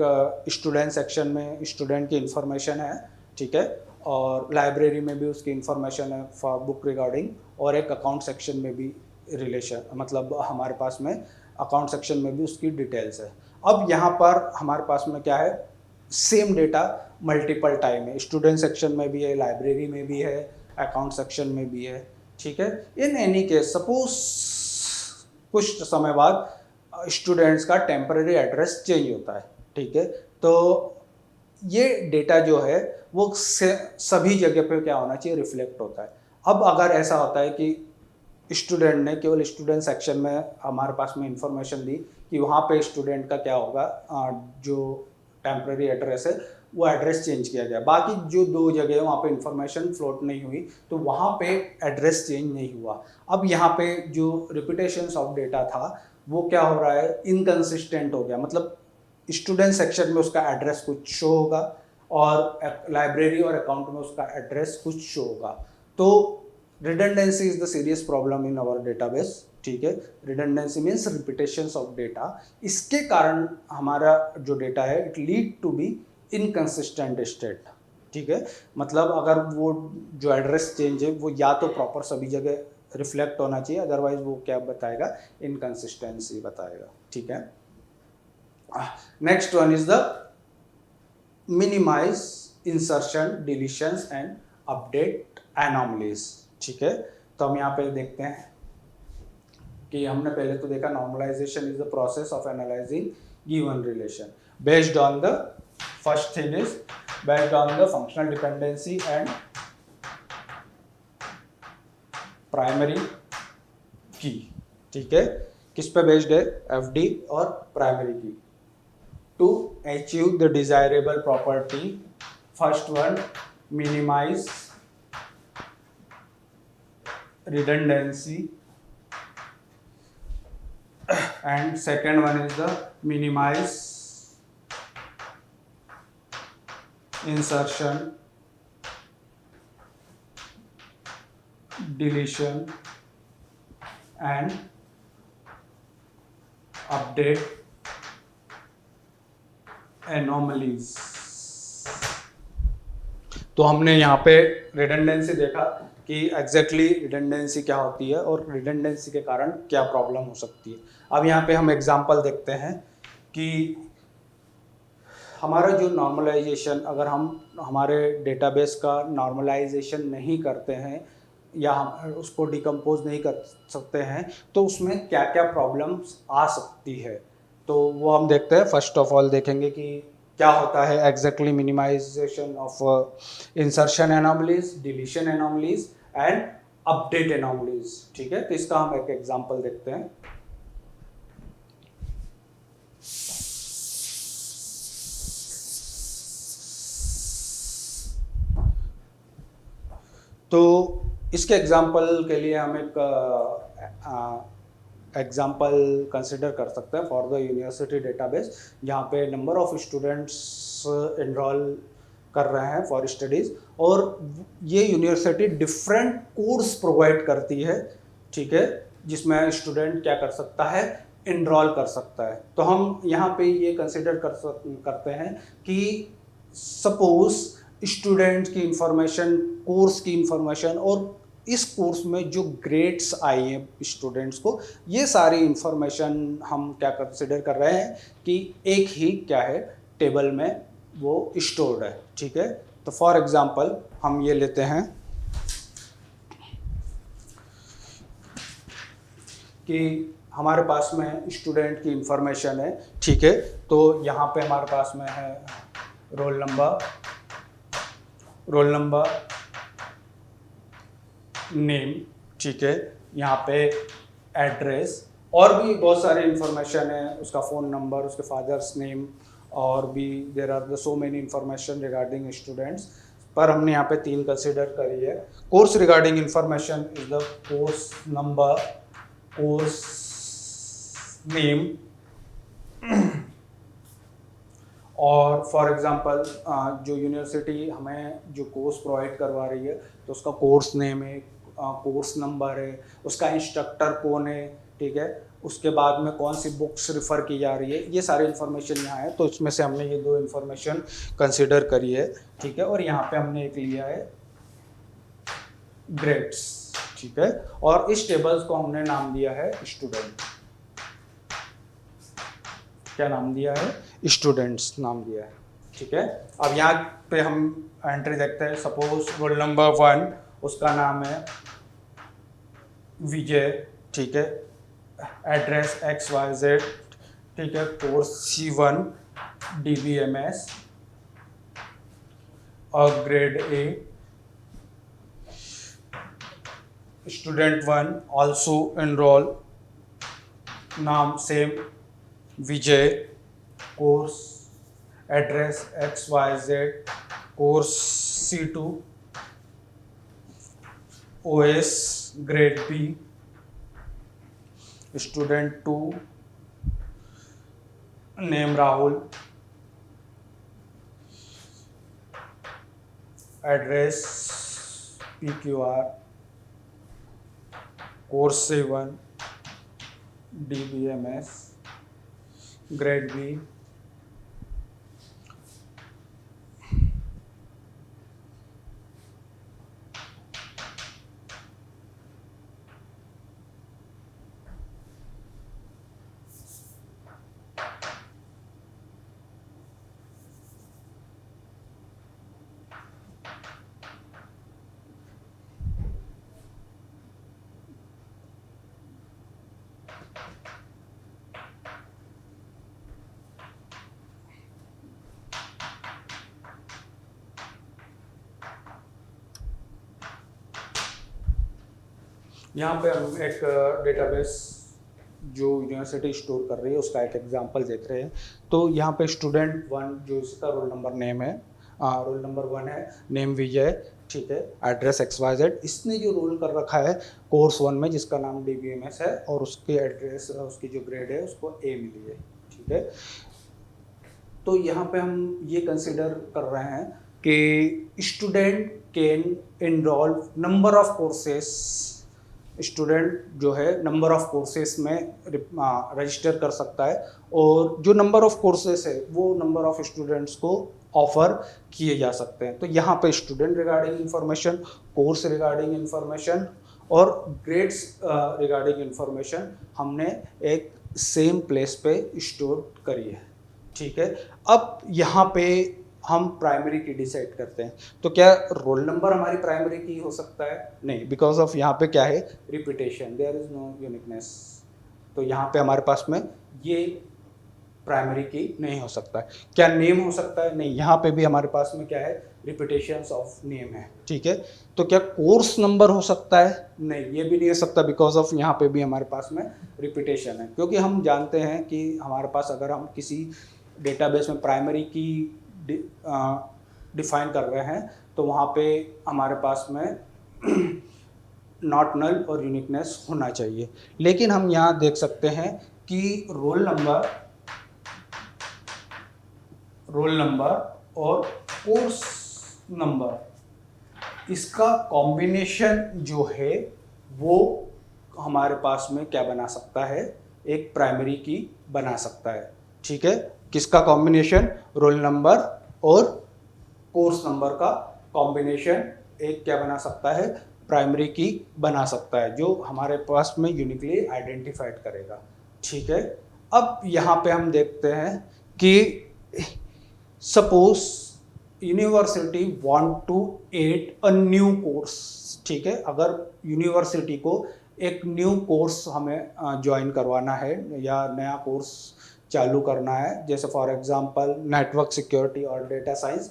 स्टूडेंट सेक्शन में स्टूडेंट की इन्फॉर्मेशन है, ठीक है, और लाइब्रेरी में भी उसकी इन्फॉर्मेशन है फॉर बुक रिगार्डिंग, और एक अकाउंट सेक्शन में भी रिलेशन, मतलब हमारे पास में अकाउंट सेक्शन में भी उसकी डिटेल्स है। अब यहाँ पर हमारे पास में क्या है, सेम डेटा मल्टीपल टाइम है, स्टूडेंट सेक्शन में भी है, लाइब्रेरी में भी है, अकाउंट सेक्शन में भी है, ठीक है। इन एनी केस सपोज कुछ समय बाद स्टूडेंट्स का टेम्पररी एड्रेस चेंज होता है, ठीक है। तो ये डेटा जो है वो सभी जगह पे क्या होना चाहिए, रिफ्लेक्ट होता है। अब अगर ऐसा होता है कि स्टूडेंट ने केवल स्टूडेंट सेक्शन में हमारे पास में इंफॉर्मेशन दी कि वहाँ पे स्टूडेंट का क्या होगा, जो टेम्पररी एड्रेस है वो एड्रेस चेंज किया गया, बाकी जो दो जगह वहाँ पे इंफॉर्मेशन फ्लोट नहीं हुई, तो वहाँ पे एड्रेस चेंज नहीं हुआ। अब यहाँ पे जो रिपीटेशंस ऑफ डेटा था वो क्या हो रहा है, इनकंसिस्टेंट हो गया। मतलब स्टूडेंट सेक्शन में उसका एड्रेस कुछ शो होगा और लाइब्रेरी और अकाउंट में उसका एड्रेस कुछ शो होगा। तो redundancy is the serious problem in our database, ठीक है। Redundancy means repetitions of data. इसके कारण हमारा जो डेटा है it lead to be inconsistent state, ठीक है। मतलब अगर वो जो एड्रेस चेंज है वो या तो प्रॉपर सभी जगह रिफ्लेक्ट होना चाहिए, अदरवाइज वो क्या बताएगा, इनकंसिस्टेंसी बताएगा, ठीक है। Next one is the minimise insertion, deletions and update anomalies, ठीक है। तो हम यहाँ पे देखते हैं कि हमने पहले तो देखा normalization is the process of analysing given relation based on the, first thing is based on the functional dependency and primary key, ठीक है। किस पे बेस्ड है, एफडी और primary key. To achieve the desirable property, first one minimise redundancy and second one is the minimize insertion, deletion and update anomalies। तो हमने यहाँ पे रिडंडेंसी देखा कि एग्जैक्टली रिडंडेंसी क्या होती है और रिडंडेंसी के कारण क्या प्रॉब्लम हो सकती है। अब यहाँ पे हम एग्जांपल देखते हैं कि हमारा जो नॉर्मलाइजेशन, अगर हम हमारे डेटाबेस का नॉर्मलाइजेशन नहीं करते हैं या हम उसको डिकम्पोज नहीं कर सकते हैं तो उसमें क्या क्या प्रॉब्लम्स आ सकती है, तो वो हम देखते हैं। फर्स्ट ऑफ ऑल देखेंगे कि क्या होता है exactly minimisation of insertion anomalies, deletion anomalies and update anomalies. ठीक है, तो इसका हम एक एग्जांपल देखते हैं। तो इसके एग्जांपल के लिए हम एक एग्जांपल कंसिडर कर सकते हैं फॉर द यूनिवर्सिटी डेटाबेस, जहाँ पे नंबर ऑफ स्टूडेंट्स एनरोल कर रहे हैं फॉर स्टडीज़, और ये यूनिवर्सिटी डिफरेंट कोर्स प्रोवाइड करती है। ठीक है, जिसमें स्टूडेंट क्या कर सकता है, इनरोल कर सकता है। तो हम यहाँ पे ये कंसिडर करते हैं कि सपोज स्टूडेंट की इंफॉर्मेशन, कोर्स की इंफॉर्मेशन और इस कोर्स में जो ग्रेड्स आई हैं स्टूडेंट्स को, ये सारी इंफॉर्मेशन हम क्या कंसिडर कर रहे हैं कि एक ही क्या है, टेबल में वो स्टोर्ड है। ठीक है, तो फॉर एग्जांपल हम ये लेते हैं कि हमारे पास में स्टूडेंट की इंफॉर्मेशन है। ठीक है, तो यहाँ पे हमारे पास में है रोल नंबर, नेम। ठीक है, यहाँ पे एड्रेस और भी बहुत सारे इंफॉर्मेशन है, उसका फ़ोन नंबर, उसके फादर्स नेम, और भी there are the so many information regarding students, पर हमने यहाँ पे 3 कंसिडर करी है। Course regarding information is the course number, course name, और फॉर एग्जांपल जो यूनिवर्सिटी हमें जो कोर्स प्रोवाइड करवा रही है तो उसका कोर्स नेम है, कोर्स नंबर है, उसका इंस्ट्रक्टर कौन है। ठीक है, उसके बाद में कौन सी बुक्स रिफ़र की जा रही है, ये सारी इन्फॉर्मेशन यहाँ है। तो इसमें से हमने ये 2 इन्फॉर्मेशन कंसिडर करी है। ठीक है, और यहाँ पे हमने एक लिया है ग्रेड्स। ठीक है, और इस टेबल्स को हमने नाम दिया है स्टूडेंट। क्या नाम दिया है, स्टूडेंट्स नाम दिया है। ठीक है, अब यहाँ पे हम एंट्री देखते हैं। सपोज रोल नंबर 1, उसका नाम है विजय। ठीक है, एड्रेस XYZ। ठीक है, कोर्स C1 DBMS और grade A। Student 1 also enrol, नाम same Vijay, course address XYZ, course C2 OS grade B। Student 2 name Rahul, address PQR, course C1 DBMS grade B। यहाँ पे हम एक डेटाबेस जो यूनिवर्सिटी स्टोर कर रही है उसका एक एग्जांपल देख रहे हैं। तो यहाँ पे स्टूडेंट 1 जो इसका रोल नंबर नेम है, रोल नंबर 1 है, नेम विजय। ठीक है, एड्रेस XYZ। इसने जो रोल कर रखा है कोर्स 1 में जिसका नाम DBMS है, और उसके एड्रेस, उसकी जो ग्रेड है उसको A मिली है। ठीक है, तो यहाँ पे हम ये कंसिडर कर रहे हैं कि student can enrol number of courses. Student जो है नंबर ऑफ कोर्सेस में रजिस्टर कर सकता है, और जो नंबर ऑफ कोर्सेस है वो नंबर ऑफ स्टूडेंट्स को ऑफर किए जा सकते हैं। तो यहाँ पे student regarding information, course regarding information और ग्रेड्स रिगार्डिंग इंफॉर्मेशन हमने एक सेम प्लेस पे स्टोर करी है। ठीक है। अब यहाँ पे हम प्राइमरी की डिसाइड करते हैं, तो क्या रोल नंबर हमारी प्राइमरी की हो सकता है? नहीं, बिकॉज ऑफ यहाँ पे क्या है, repetition, there is no uniqueness. तो यहाँ पे हमारे पास में ये प्राइमरी की नहीं हो सकता है। क्या नेम हो सकता है? नहीं, यहाँ पे भी हमारे पास में क्या है, रिपीटेशंस ऑफ नेम है। ठीक है। तो क्या कोर्स नंबर हो सकता है? नहीं, ये भी नहीं हो सकता, बिकॉज ऑफ यहाँ पे भी हमारे पास में रिपीटेशन है। क्योंकि हम जानते हैं कि हमारे पास अगर हम किसी डेटाबेस में प्राइमरी की डिफाइन कर रहे हैं, तो वहाँ पे हमारे पास में नॉट नल और यूनिकनेस होना चाहिए। लेकिन हम यहाँ देख सकते हैं कि रोल नंबर और कोर्स नंबर, इसका कॉम्बिनेशन जो है वो हमारे पास में क्या बना सकता है, एक प्राइमरी की बना सकता है। ठीक है। किसका कॉम्बिनेशन? रोल नंबर और कोर्स नंबर का कॉम्बिनेशन एक क्या बना सकता है, प्राइमरी की बना सकता है, जो हमारे पास में यूनिकली आइडेंटिफाइड करेगा। ठीक है। अब यहाँ पे हम देखते हैं कि suppose university want to add a new course. ठीक है। अगर यूनिवर्सिटी को एक न्यू कोर्स हमें ज्वाइन करवाना है या नया कोर्स चालू करना है, जैसे फॉर एग्जांपल नेटवर्क सिक्योरिटी और डेटा साइंस,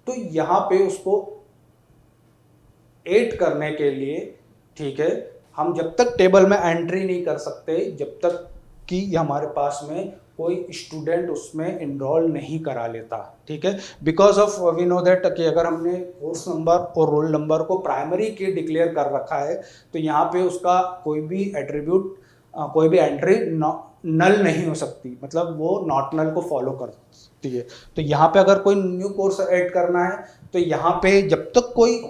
तो यहाँ पे उसको ऐड करने के लिए, ठीक है, हम जब तक टेबल में एंट्री नहीं कर सकते, जब तक कि हमारे पास में कोई स्टूडेंट उसमें इनरोल नहीं करा लेता। ठीक है। Because of we know that कि अगर हमने कोर्स नंबर और रोल नंबर को प्राइमरी की डिक्लेयर कर रखा है, तो यहाँ पे उसका कोई भी एट्रीब्यूट, कोई भी एंट्री नल नहीं हो सकती, मतलब वो नॉट नल को फॉलो करती है। तो यहाँ पे अगर कोई न्यू कोर्स ऐड करना है, तो यहाँ पे जब तक कोई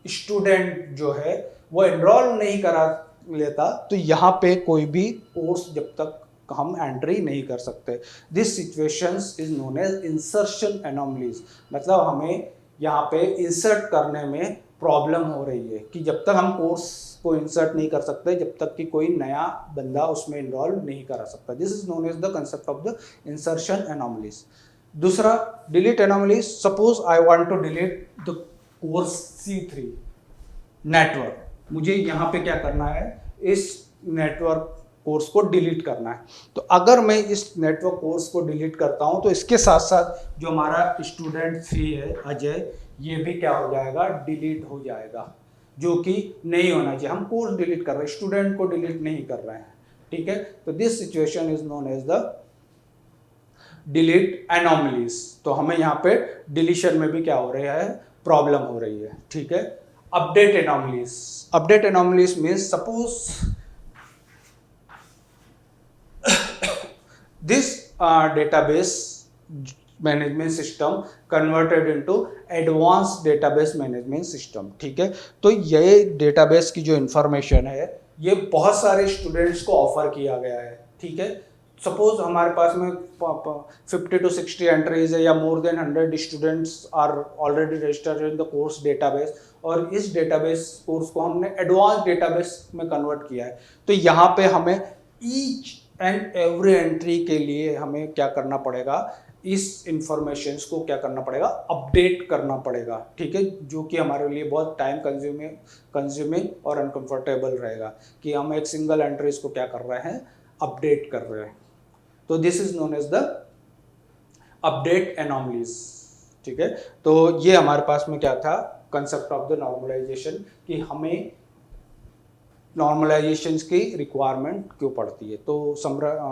स्टूडेंट जो है वो एनरोल नहीं करा लेता, तो यहाँ पे कोई भी कोर्स जब तक हम एंट्री नहीं कर सकते। This situations is known as insertion anomalies. मतलब हमें यहाँ पे इंसर्ट करने में प्रॉब्लम हो रही है कि जब तक हम कोर्स को इंसर्ट नहीं कर सकते, जब तक कि कोई नया बंदा उसमें इन्वॉल्व नहीं करा सकता। This is known as the concept of the insertion anomalies. दूसरा, delete anomalies. Suppose I want to delete the course C3 network. मुझे यहाँ पे क्या करना है, इस नेटवर्क कोर्स को डिलीट करना है। तो अगर मैं इस नेटवर्क कोर्स को डिलीट करता हूँ, तो इसके साथ साथ जो हमारा स्टूडेंट 3 है अजय, ये भी क्या हो जाएगा, डिलीट हो जाएगा, जो कि नहीं होना चाहिए। हम कोर्स डिलीट कर रहे हैं, स्टूडेंट को डिलीट नहीं कर रहे हैं। ठीक है। तो this situation is known as the delete anomalies. तो हमें यहाँ पे डिलीशन में भी क्या हो रहा है, प्रॉब्लम हो रही है। ठीक है। Update anomalies. Update anomalies means suppose this database management system converted into advanced database management system। ठीक है। तो ये डेटाबेस की जो इंफॉर्मेशन है, ये बहुत सारे स्टूडेंट्स को ऑफर किया गया है। ठीक है। सपोज हमारे पास में 50 to 60 एंट्रीज है, या more than 100 students are already registered in the course database, और इस डेटाबेस कोर्स को हमने एडवांस डेटाबेस में कन्वर्ट किया है। तो यहाँ पे हमें ईच एंड एवरी एंट्री के लिए हमें क्या करना पड़ेगा, इस इंफॉर्मेशंस को क्या करना पड़ेगा, अपडेट करना पड़ेगा। ठीक है। जो कि हमारे लिए बहुत टाइम कंज्यूमिंग और अनकंफर्टेबल रहेगा कि हम एक सिंगल एंट्रीज को क्या कर रहे हैं, अपडेट कर रहे हैं। तो this is known as the update anomalies. ठीक है। तो ये हमारे पास में क्या था, कंसेप्ट ऑफ द नॉर्मलाइजेशन, कि हमें नॉर्मलाइजेशंस की रिक्वायरमेंट क्यों पड़ती है। तो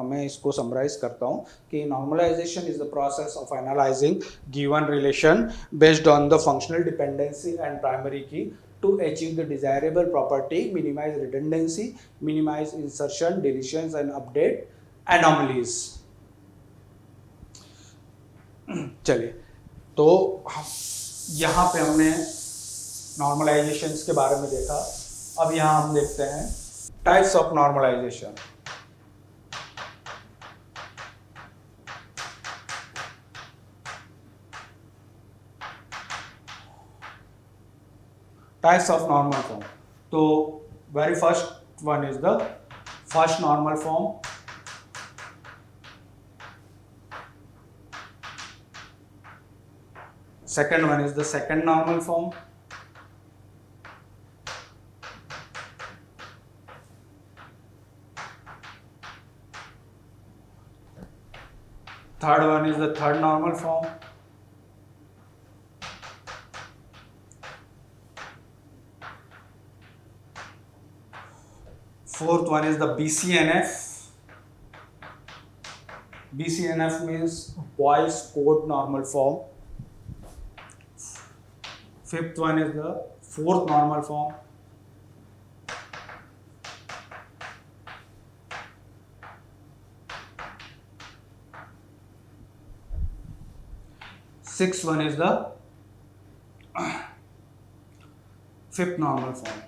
मैं इसको समराइज करता हूँ कि normalisation is the process of analysing given relation based on the functional dependency and primary key to achieve the desirable property, minimise redundancy, minimise insertion, deletions and update anomalies. चलिए, तो यहाँ पे हमने नॉर्मलाइजेशंस के बारे में देखा। अब यहाँ हम देखते हैं types of normalisation. Types of normal form. तो very first one is the first normal form. second one is the second normal form. Third one is the third normal form. Fourth one is the BCNF. BCNF means Boyce Code Normal Form. Fifth one is the fourth normal form. Sixth one is the fifth normal form.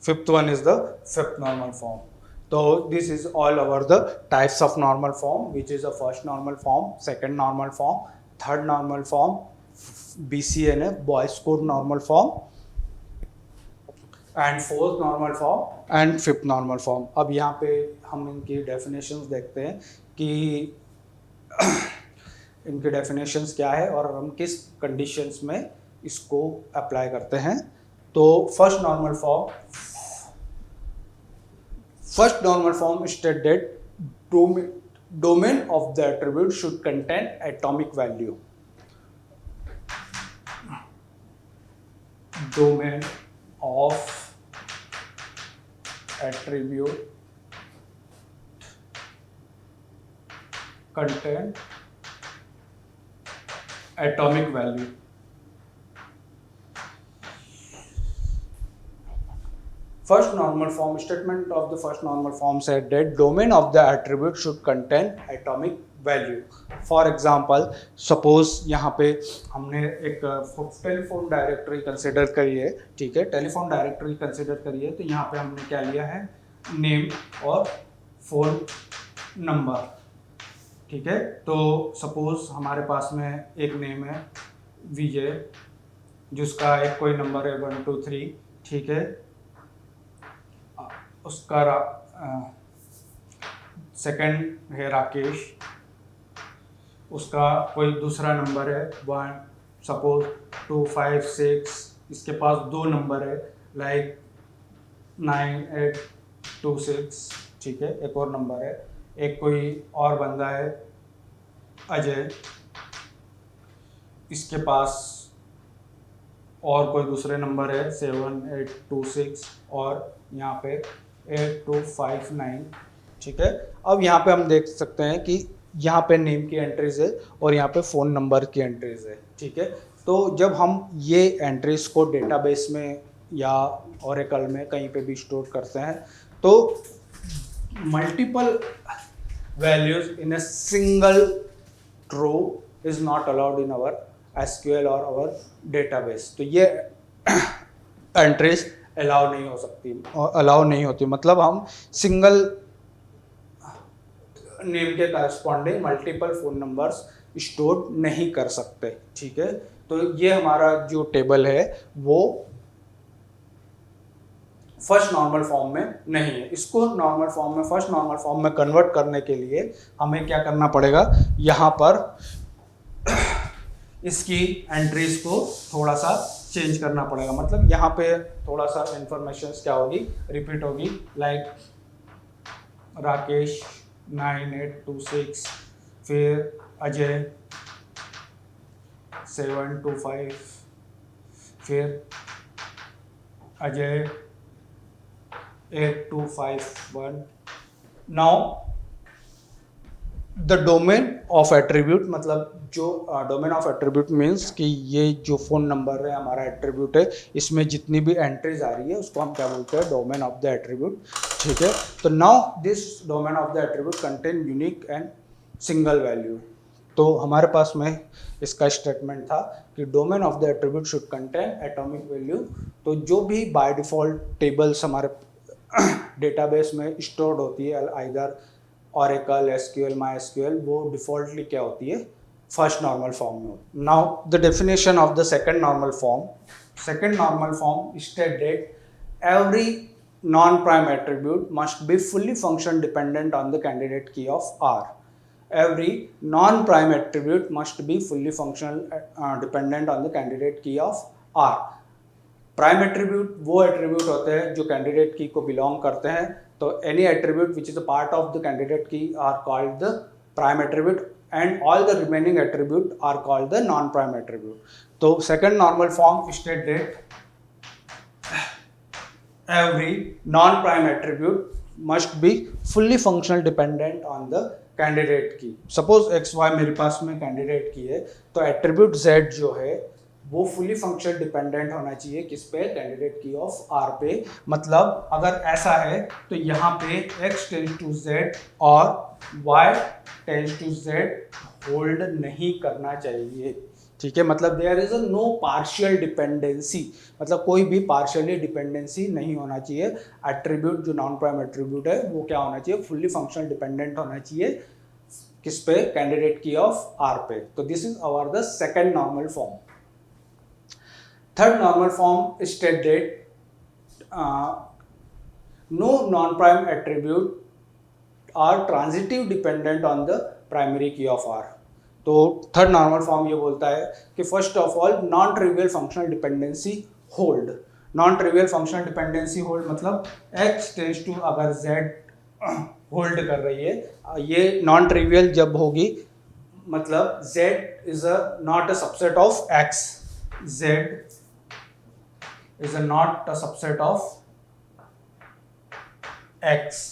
Fifth one is the fifth normal form. So this is all over the types of normal form, which is the first normal form, second normal form, third normal form, BCNF, Boyce Code normal form, and fourth normal form and fifth normal form. अब यहाँ पे हम इनकी definitions देखते हैं कि इनकी definitions क्या है और हम किस कंडीशंस में इसको अप्लाई करते हैं. तो first normal form state that domain of the attribute should contain atomic value. Domain of attribute contain atomic value. First normal form statement of the first normal form said that domain of the attribute should contain atomic value. For example, suppose यहाँ पे हमने एक telephone directory consider करी है. ठीक है, telephone directory consider करी है. तो यहाँ पे हमने क्या लिया है, नेम और फोन नंबर. ठीक है, तो सपोज हमारे पास में एक नेम है विजय, जिसका एक कोई नंबर है 1 2 3. ठीक है, उसका सेकंड है राकेश, उसका कोई दूसरा नंबर है 1 सपोज 2 5 6. इसके पास दो नंबर है लाइक 9 8 2 6. ठीक है, एक और नंबर है. एक कोई और बंदा है अजय, इसके पास और कोई दूसरे नंबर है 7 8 2 6 और यहाँ पे 8 2 5 9. ठीक है, अब यहाँ पे हम देख सकते हैं कि यहाँ पे नेम की एंट्रीज है और यहाँ पे फ़ोन नंबर की एंट्रीज है. ठीक है, तो जब हम ये एंट्रीज को डेटाबेस में या ओरेकल में कहीं पे भी स्टोर करते हैं तो multiple values in a single row is not allowed in our SQL और आवर डेटाबेस. तो ये एंट्रीज अलाउ नहीं होती. मतलब हम सिंगल नेम के corresponding multiple phone numbers store नहीं कर सकते. ठीक है, तो ये हमारा जो टेबल है वो फर्स्ट नॉर्मल फॉर्म में नहीं है. इसको फर्स्ट नॉर्मल फॉर्म में कन्वर्ट करने के लिए हमें क्या करना पड़ेगा, यहाँ पर इसकी एंट्रीज को थोड़ा सा चेंज करना पड़ेगा. मतलब यहाँ पे थोड़ा सा इंफॉर्मेशन क्या होगी, रिपीट होगी. लाइक राकेश 9 8 2 6, फिर अजय 7 2 5, फिर Ajay 8 2 5 1. Now the domain of attribute, मतलब जो डोमेन ऑफ एट्रीब्यूट मीन्स कि ये जो फ़ोन नंबर है हमारा एट्रीब्यूट है, इसमें जितनी भी एंट्रीज आ रही है उसको हम क्या बोलते हैं, डोमेन ऑफ द एट्रीब्यूट. ठीक है, तो now this domain of the attribute contain unique and single value. तो हमारे पास में इसका स्टेटमेंट था कि domain of the attribute should contain atomic value. तो जो भी बाय डिफ़ॉल्ट टेबल्स हमारे डेटाबेस में स्टोर्ड होती है, either Oracle, SQL, my SQL, वो डिफ़ॉल्टली क्या होती है, फर्स्ट नॉर्मल फॉर्म में. Now the definition of the second normal form state that every non-prime attribute must be fully function dependent on the candidate key of R. Every non-prime attribute must be fully functional dependent on the candidate key of R. Prime attribute वो attribute होते हैं जो candidate की को belong करते हैं, तो any attribute which is a part of the candidate key are called the prime attribute and all the remaining attribute are called the non prime attribute. तो second normal form state that every non-prime attribute must be fully functional dependent on the candidate key. Suppose x y मेरे पास में candidate की है, तो attribute z जो है वो fully functional dependent होना चाहिए किस पे, candidate key of R पे. मतलब अगर ऐसा है तो यहाँ पे x tends to z और y tends to z hold नहीं करना चाहिए. ठीक है, मतलब there is a no partial dependency, मतलब कोई भी पार्शियली डिपेंडेंसी नहीं होना चाहिए. एट्रीब्यूट जो नॉन प्राइम एट्रीब्यूट है वो क्या होना चाहिए, फुल्ली फंक्शनल डिपेंडेंट होना चाहिए किस पे, कैंडिडेट की ऑफ आर पे. तो this is our the second normal form. Third normal form state that no non prime attribute are transitive dependent on the primary key of R. तो third normal form ये बोलता है कि first of all non trivial functional dependency hold. Non trivial functional dependency hold मतलब x tends to, अगर z hold कर रही है, ये नॉन ट्रिवियल जब होगी मतलब z is a not a subset of x, z is a not a subset of x.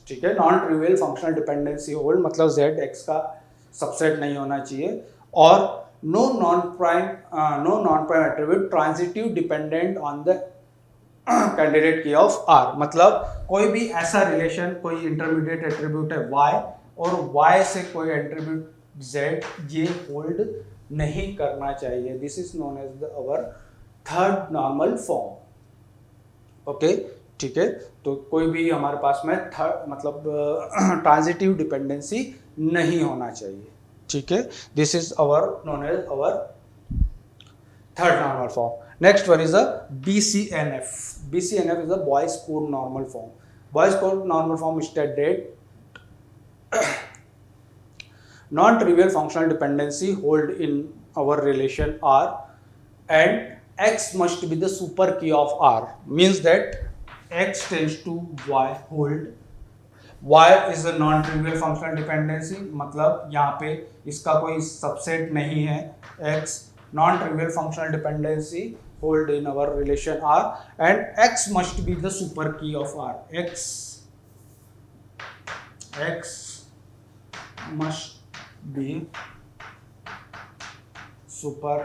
ठीक है, non trivial functional dependency hold मतलब z x का सबसेट नहीं होना चाहिए. और no non prime attribute transitive dependent on the candidate key of R. मतलब कोई भी ऐसा रिलेशन, कोई इंटरमीडिएट एट्रीब्यूट है y और y से कोई एट्रीब्यूट z, ये होल्ड नहीं करना चाहिए. This is known as our third normal form. Okay, ठीक है, तो कोई भी हमारे पास में थर्ड मतलब ट्रांजिटिव डिपेंडेंसी नहीं होना चाहिए. ठीक है, this is our known as our third normal form. Next one is a BCNF. BCNF is a boys code normal form. Boys code normal form state that non-trivial functional dependency hold in our relation R and X must be the super key of R. Means that X tends to Y hold. Y is a non-trivial functional dependency, मतलब यहाँ पे इसका कोई subset नहीं है. X non-trivial functional dependency hold in our relation R and X must be the super key of R. X must be super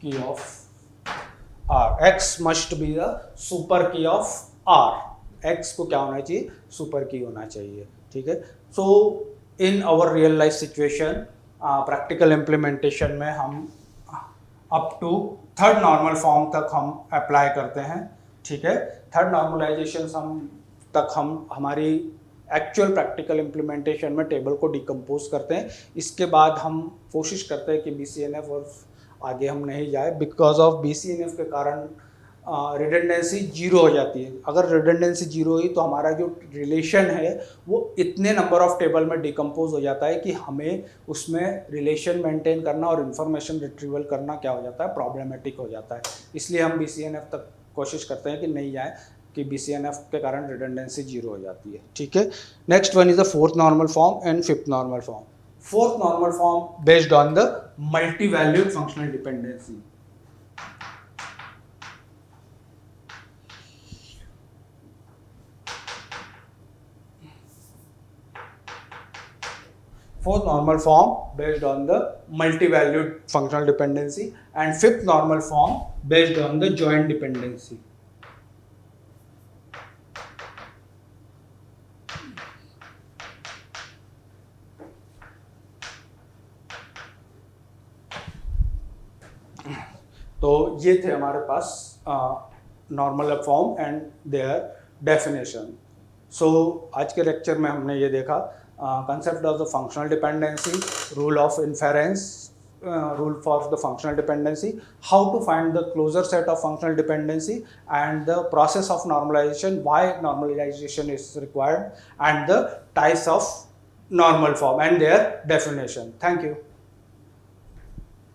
key of R. X must be the super key of R. X को क्या होना चाहिए, super की होना चाहिए. ठीक है, so in our real life situation practical implementation में हम up to third normal form तक हम अप्लाई करते हैं. ठीक है, थर्ड नॉर्मलाइजेशन तक हम हमारी एक्चुअल प्रैक्टिकल इम्प्लीमेंटेशन में टेबल को डिकम्पोज करते हैं. इसके बाद हम कोशिश करते हैं कि BCNF और आगे हम नहीं जाए. बिकॉज ऑफ BCNF के कारण रिडंडेंसी जीरो हो जाती है. अगर रिडंडेंसी जीरो हुई तो हमारा जो रिलेशन है वो इतने नंबर ऑफ टेबल में डिकम्पोज हो जाता है कि हमें उसमें रिलेशन मेंटेन करना और इन्फॉर्मेशन रिट्रीवल करना क्या हो जाता है, प्रॉब्लमेटिक हो जाता है. इसलिए हम BCNF तक कोशिश करते हैं कि नहीं जाए, कि BCNF के कारण रिडंडेंसी जीरो हो जाती है. ठीक है, next one is the fourth normal form and fifth normal form. Fourth normal form based on the multi valued functional dependency. Fourth normal form based on the multi-valued functional dependency and fifth normal form based on the joint dependency. तो ये थे हमारे पास normal form and their definition. So आज के lecture में हमने ये देखा concept of the functional dependency, rule of inference, rule for the functional dependency, how to find the closure set of functional dependency, and the process of normalization, why normalization is required, and the types of normal form and their definition. Thank you.